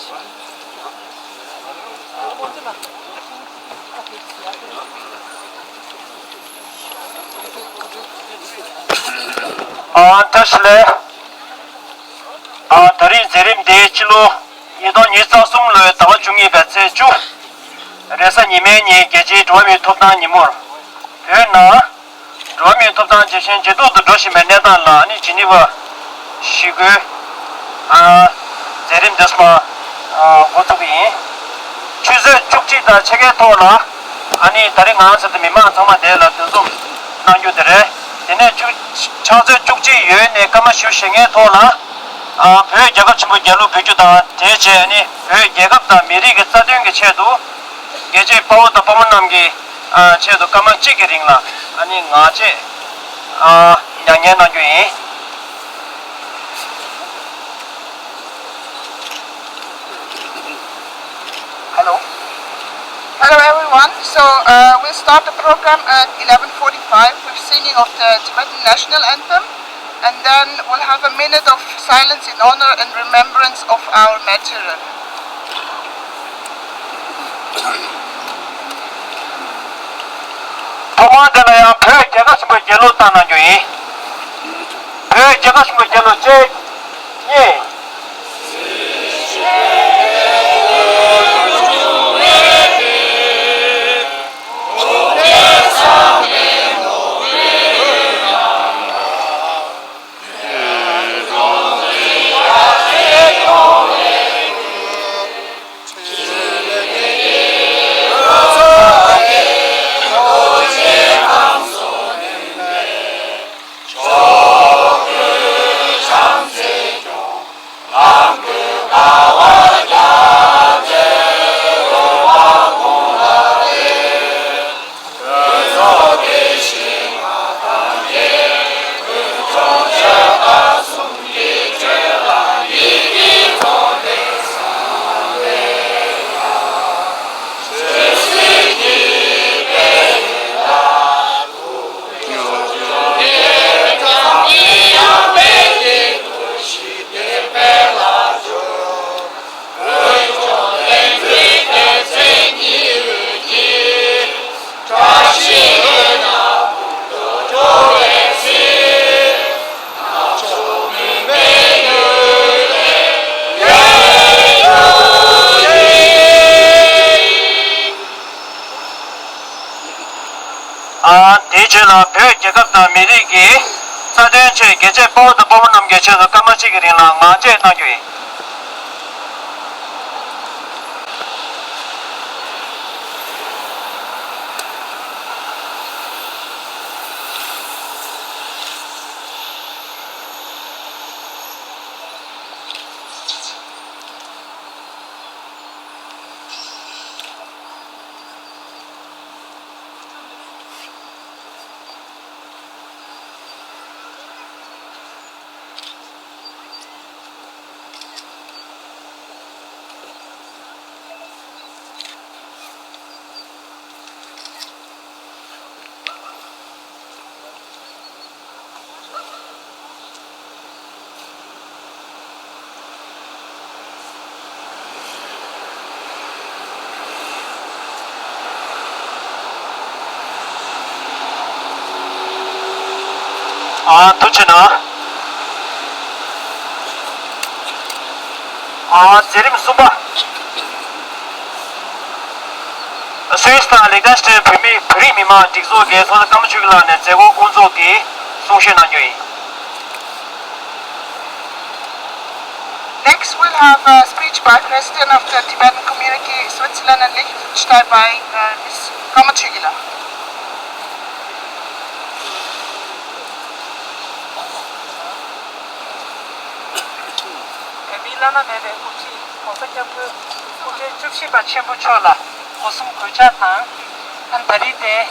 Tgsl Tgsl Tgsl Tgsl 중이 배치 주 그래서 니매니 계지 도미 톱단 니몰 그러나 도미 톱단 제신 제도도 조심해 내단라 아니 지니바 시그 제림 데스마 고토비 추즈 축지다 책에 돌아 아니 다른 가서도 미만 정말 내라 좀 나유들에 얘네 차저 축지 여행에 가면 쇼싱에 돌아 그 제가 전부 결로 비주다 대체 아니 그 예갑다 미리게 싸된 게 채도 예제 파워도 파면 남기 채도 가만 찍기링라 아니 나제 양년나 주의 Hello everyone. So we'll start the program at 11:45 with singing of the Tibetan national anthem, and then we'll have a minute of silence in honor and remembrance of our martyrs. 동화들이야 별 제가 심을 jello 따는 중이 별 제가 심을 jello 제 예. Tgsl 별 제갑다 미리기 사전체 계제 보드 보면 남겨쳐서 까마치기리나 마제 나규이 도치나 제림 수바 Switzerland and Liechtenstein 프리미마 Tgsl 계속 감축이라는 제고 공조기 송신한유이 Next we'll have a speech by President of the Tibetan community, Switzerland and Liechtenstein by Ms. Tgsl. Milana mebe uchi osakyabu uchi chukshi ba chenpu chola osum kucha tang an parite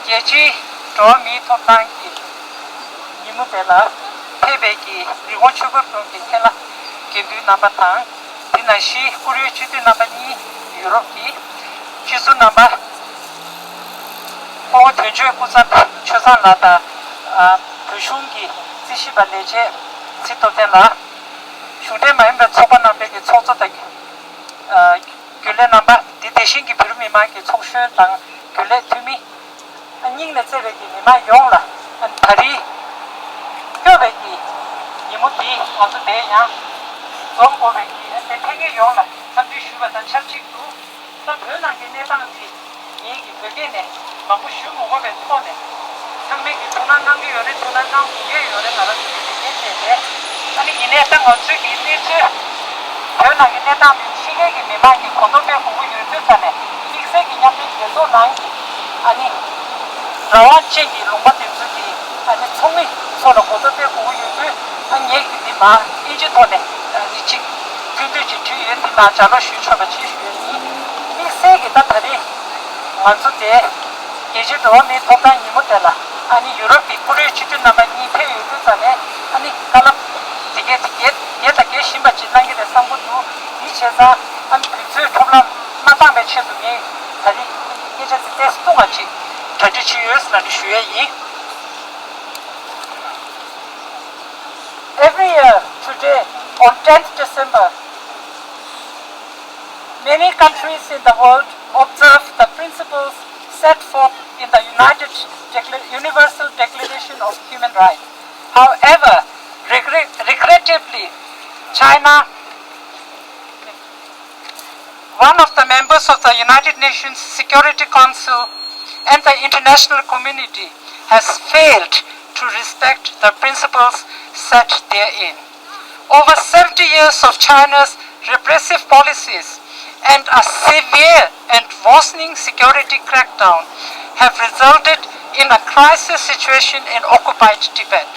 yechi zho mi topang ki nimu bela pebe ki rigo chubu ki tela kendu namba tang dina shi kuryu chudu namba ni Europe ki chisu namba owa tenju kusan chosan nata kushungi zishi ba leche sito tela shungde maimbe tsoba nambegi tsotso dagi gyule namba di deshin ki piru mima ki chokshu tang gyule tumi nying le tsebe ki mima yong la an thari kyobe ki yimu di onzu de yang zom obe ki te tenge yong la samju shuba ta chap chik tu ta pyo nang ki ne tang di yi ki pyoge ne mabu shu mu gobe to ne samme ki tunan nang ki yore tunan nang ki ye yore nara ki ye te de ani ine tang onzu ki ne chu pyo nang ki ne tang shige ki mima ki kodo me kubu yu tu sa ne ikse ki nyamde yezo nang ki ani rawan che ki lungpa te tsu ki ani tsongi solo kodo me kubu yu tu ani ye ki mima iji to ne ani chik gyundu chi tu yu di ma chalo shu choba chi shu yu ni ikse ki ta tari ngansu te geji dowa me topdan yimu te la ani Europe ki kuru chi tu nama ni pe yu tu sa ne ani kalap tige ye ta ge shimba chi nangi de sambu tu ni che sa ani kutsu toplam ma tang me che tu me tari ye che te stunga chi taji chi yu sla ni shu yi. Every year today on 10th December many countries in the world observe the principles set forth in the Universal Declaration of Human Rights. However, regrettably, China, one of the members of the United Nations Security Council and the international community, has failed to respect the principles set therein. Over 70 years of China's repressive policies and a severe and worsening security crackdown have resulted in a crisis situation in occupied Tibet.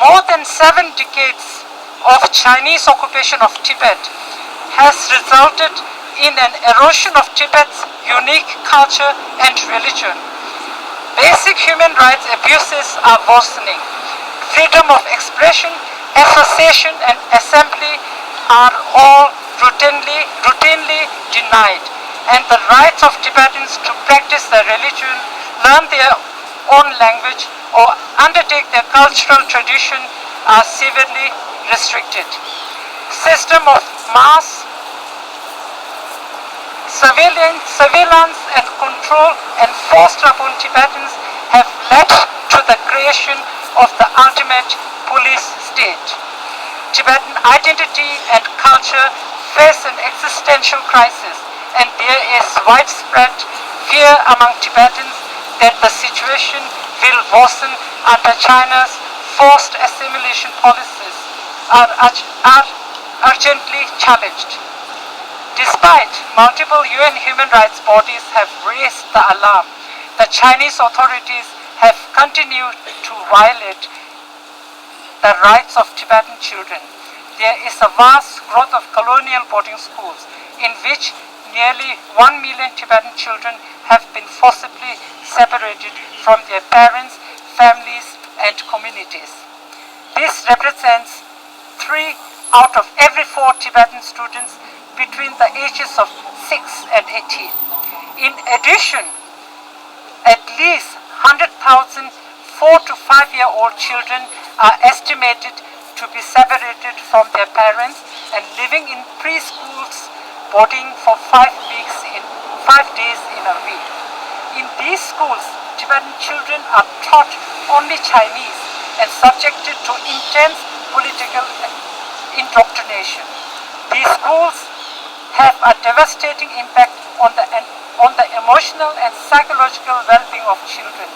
More than 7 decades of Chinese occupation of Tibet has resulted in an erosion of Tibet's unique culture and religion. Basic human rights abuses are worsening. Freedom of expression, association and assembly are all routinely denied, and the rights of Tibetans to practice their religion, learn their own language or undertake their cultural tradition are severely restricted. System of mass surveillance and control enforced upon Tibetans have led to the creation of the ultimate police state. Tibetan identity and culture face an existential crisis, and there is widespread fear among Tibetans that the situation will worsen under China's forced assimilation policies are urgently challenged. Despite multiple UN human rights bodies have raised the alarm, the Chinese authorities have continued to violate the rights of Tibetan children. There is a vast growth of colonial boarding schools in which nearly 1 million Tibetan children have been forcibly separated from their parents, families, and communities. This represents 3 out of every 4 Tibetan students between the ages of 6 and 18. In addition, at least 100,000 4 to 5-year-old children are estimated to be separated from their parents and living in preschools boarding for 5 days in a week. In these schools, Tibetan children are taught only Chinese and subjected to intense political indoctrination. These schools have a devastating impact on the emotional and psychological well-being of children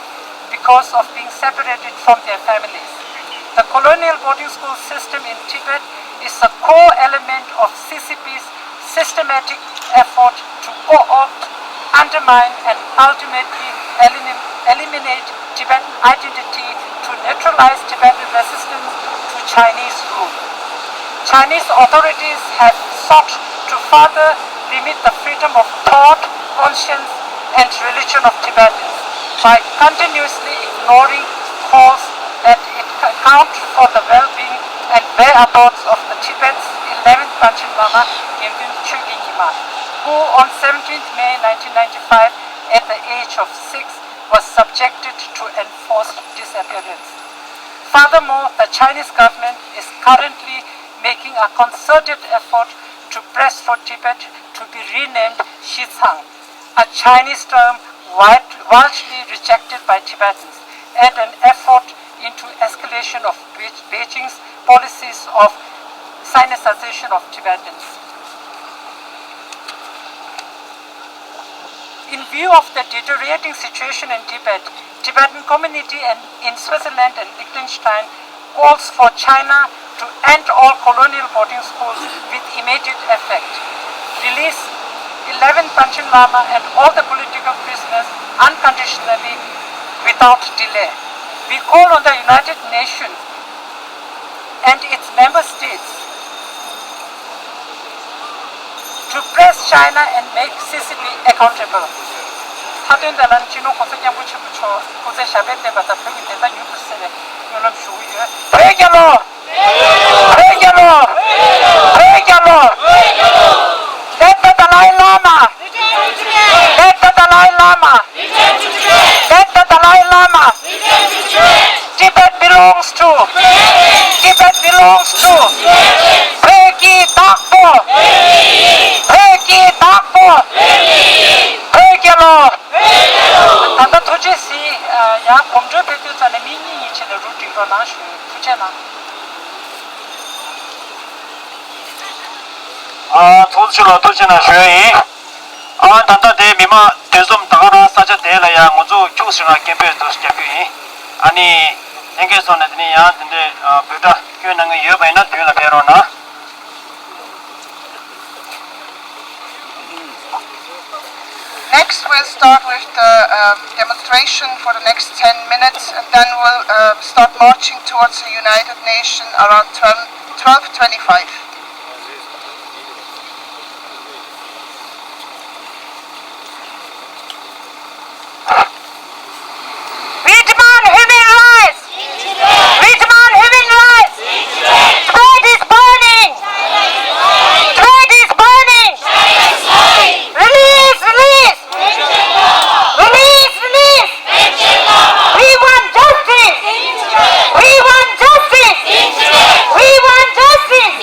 because of being separated from their families. The colonial boarding school system in Tibet is a core element of CCP's systematic effort to co-opt, undermine, and ultimately eliminate Tibetan identity to neutralize Tibetan resistance to Chinese rule. Chinese authorities have sought to further limit the freedom of thought, conscience, and religion of Tibetans by continuously ignoring calls that it account for the well-being and whereabouts of the Tibet's 11th Panchen Lama, who on 17th May 1995, at the age of 6, was subjected to enforced disappearance. Furthermore, the Chinese government is currently making a concerted effort to pressed for Tibet to be renamed Xizang, a Chinese term largely rejected by Tibetans, and an effort into escalation of Beijing's policies of Sinicization of Tibetans. In view of the deteriorating situation in Tibet, Tibetan community in Switzerland and Liechtenstein calls for China to end all colonial boarding schools with immediate effect, release 11 Panchen Lama and all the political prisoners unconditionally without delay. We call on the United Nations and its member states to press China and make CCP accountable. 하던 데는 진호 고속량 부치부쳐 고세 샤베 때마다 벽이 대단 유부세네 요놈 주위에 회결로 let the Dalai Lama let the Dalai Lama let the Dalai Lama Tibet belongs to Peki Dakpo 회결로 단다 토제시 야 검조 배교전에 민이 이치의 루팅으로 나슈 부제나 도주로 도지나 쉐이 단다 대 미마 대좀 다가라 사자 대라야 먼저 교수나 캠페도 시작이 아니 engagement 야 근데 베다 교는 거 여배나 되나 배로나 Next, we'll start with the demonstration for the next 10 minutes, and then we'll start marching towards the United Nations around 12:25. We demand human rights! We demand human rights! Trade is burning! Trade is burning! Release! Release! Release! Release! We want justice! We want justice! We want justice!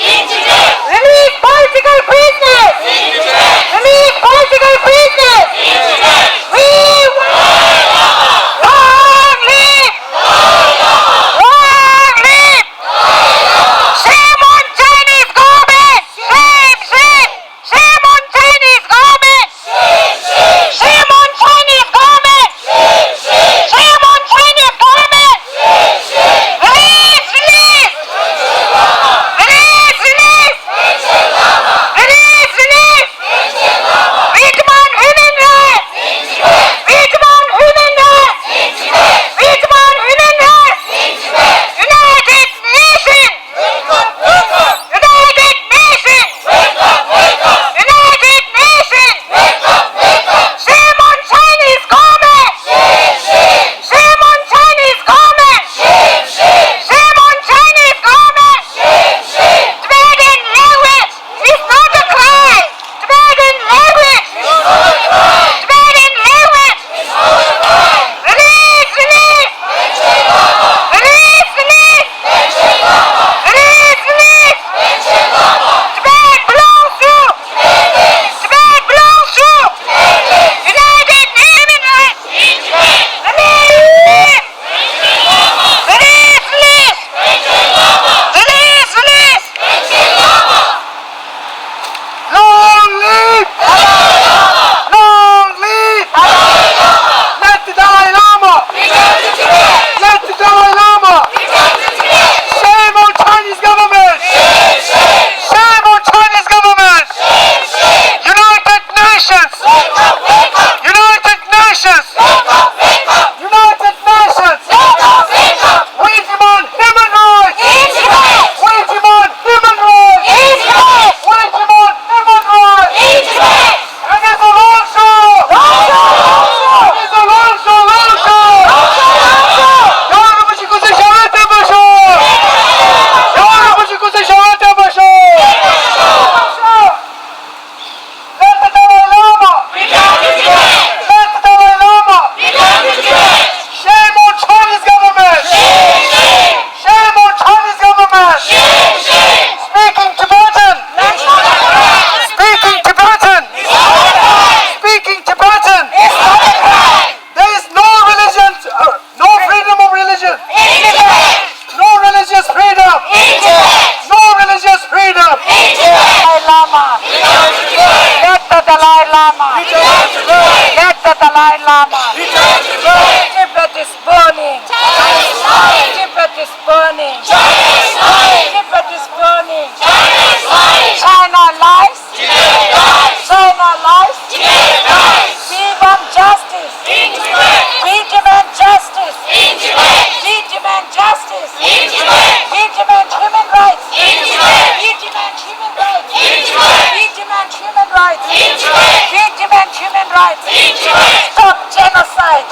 Stop genocide.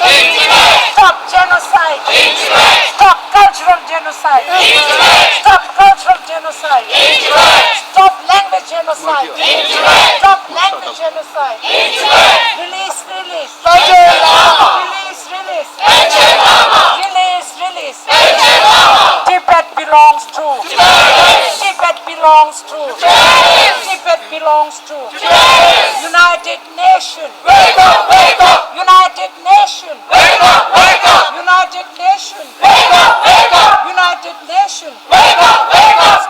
Stop genocide. Stop cultural genocide. Stop cultural genocide. Stop language genocide. Stop language genocide. Release, release. Release, release. Release, release. Tibet belongs to. Tibet belongs to. Tibet belongs to. United Nations. United Nations. United Nations. United Nations.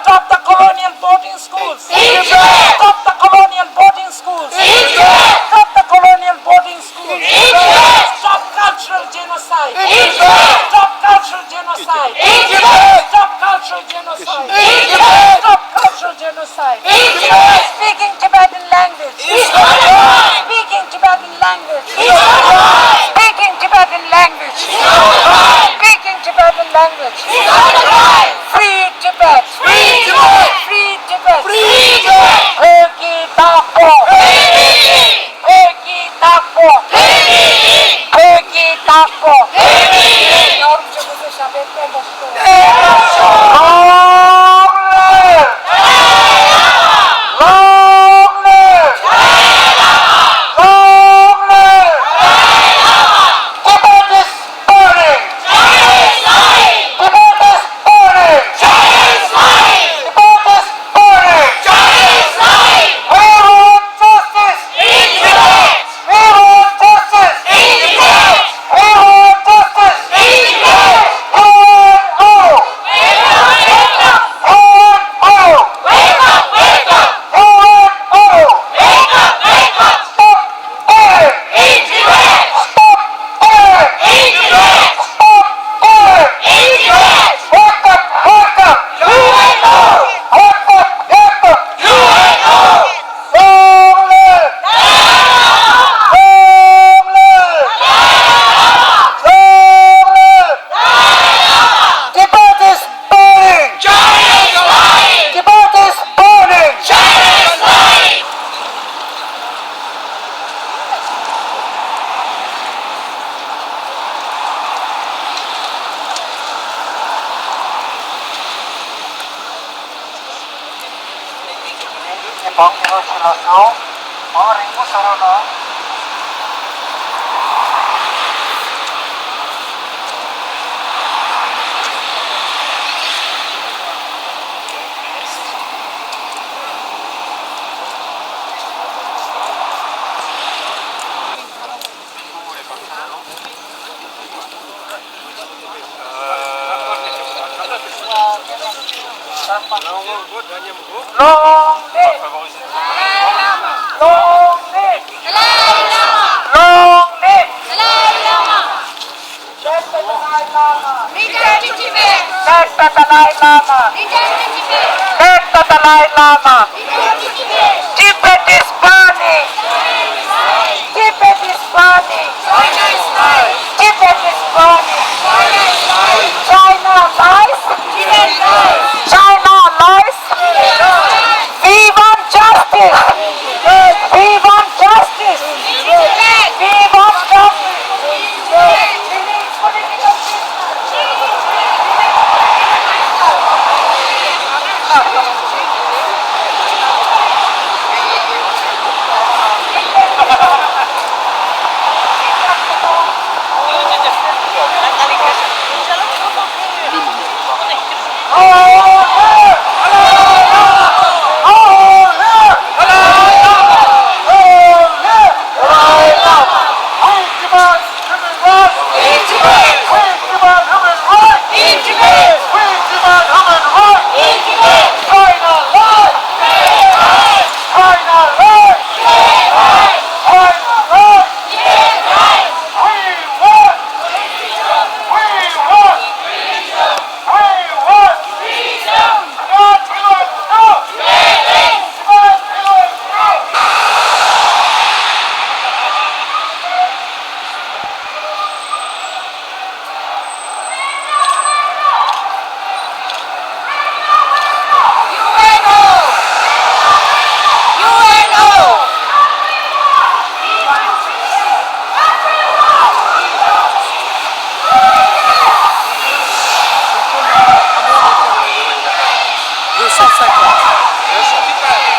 Stop the colonial boarding schools. Stop the colonial boarding schools. Stop the colonial boarding schools. Stop cultural genocide. Stop cultural genocide. Stop cultural genocide. Stop cultural genocide. Speaking Tibetan language. Speaking Tibetan language. Speaking Tibetan language. Speaking Tibetan language. Free Tibet. Free Tibet. Free Tibet. Free Tibet. Pergi Takpo. Pergi Takpo. Pergi Takpo. Yorum çabuk şabetle boştu. 방기로 지나서 마을인구 살아나 Tibet is burning. Tibet is burning. Tibet is burning. China lies. China lies. We want justice. We want justice. We want justice. Tibet.